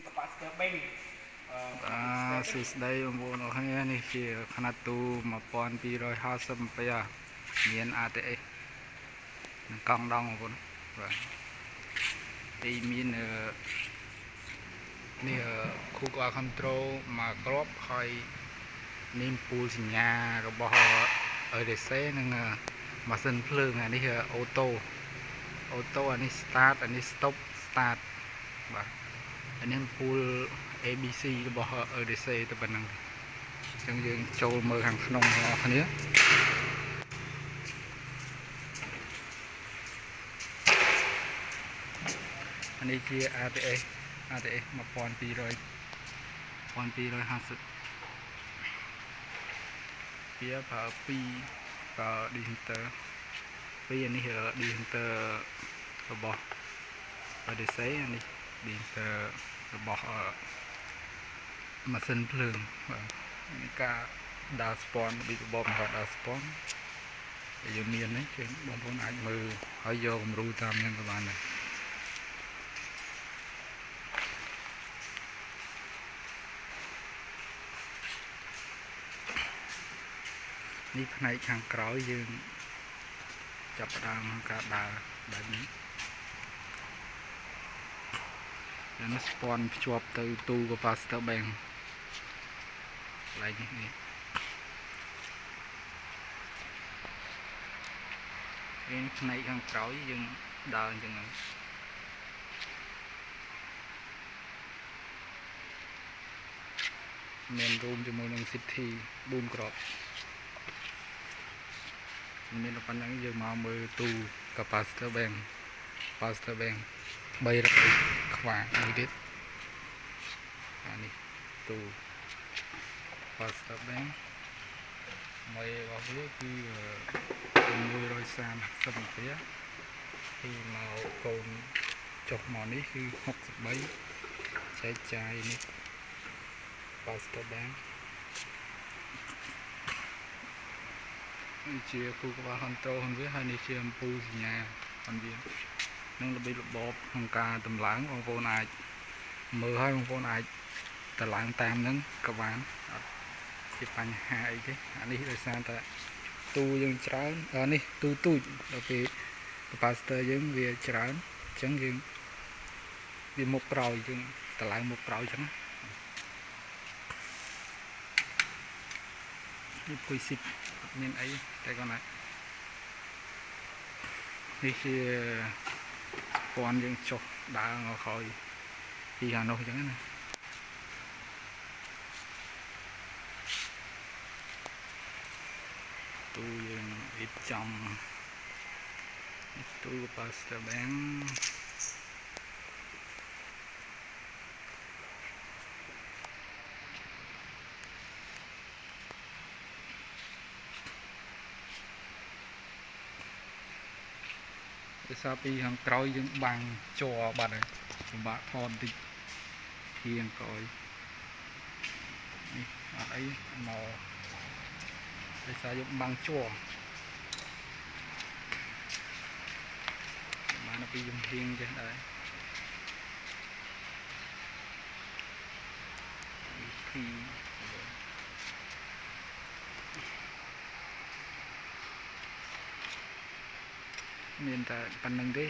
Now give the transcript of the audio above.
capacitor bank សួស្តីបងប្អូនអរគ្នានេះជាຂະຫນາດទូ1250អាំពែមាន ATS នឹងកង់ដងបងប្អូនបាទទីមាននេះCooler Control មកគ្រាប់ហើយនេះពូលសញ្ញារបស់ EDC និងម៉ាស៊ីនភ្លើងអានេះអូតូអានេះ start អានេះ stop start បាទអានេះពូល ABC របស់ EDC ទៅប៉ុណ្ណឹងអញ្ចឹងយើងចូលមើលខាងក្នុងបងប្អូនគ្នាអានេះជា ATS 1250វាប្រើ2ប្រើ digital 2អានេះ digital របស់ EDC អានេះ digital របស់ម៉ាស៊ីនភ្លើងបាទនេះការដើរស្ពាន់ពីរបបបង្កើតដើរស្ពាន់យើងមាននេះគឺបងប្អូនអាចមើលហើយយកគំរូតាមយ៉ាងក៏បានដែរនេះផ្នែកខាងក្រោយយើងចាប់ផ្ដើមការដើរបែបនេះនេះស្ពាន់ភ្ជាប់ទៅទូ capacitor bank កន្លែងនេះផ្នែកខាងក្រោយយើងដើរអញ្ចឹងមានរួមជាមួយនឹង City 4 គ្រាប់មានប៉ុណ្ណឹងយើងមកមើលទូ capacitor bank 3រឹកខ្វាមួយទៀតអានេះទូ capacitor bank មួយរបស់វាគឺ130អាំពែពីមកកូនចុះមកនេះគឺ63ចែកចាយនេះ capacitor bank ជា Cooler Control ហ្នឹងវាហើយនេះជាអំពូលសញ្ញាហ្នឹងវានឹងរបៀបរបបក្នុងការតម្លើងបងប្អូនអាចមើលហើយបងប្អូនអាចតម្លើងតាមហ្នឹងក៏បានអត់ជាបញ្ហាអីទេអានេះដោយសារតែទូយើងច្រើននេះទូទូចដល់ពេល capacitor យើងវាច្រើនអញ្ចឹងយើងវាមុខក្រោយយើងតម្លើងមុខក្រោយអញ្ចឹងនេះពុយស៊ីបអត់មានអីតែគាត់ណានេះជាពាន់យើងចុះដើរមកក្រោយពីខាងនោះអញ្ចឹងណាទូយើងរៀបចំទូ capacitor bank ដោយសារពីខាងក្រោយយើងបាំងជ័របាត់ហើយពិបាកថតបន្តិចពីខាងក្រោយនេះអត់អីមកដោយសារយើងបាំងជ័របានពីយើងហៀងចេះដែរពីមានតែប៉ុណ្្នឹងទេ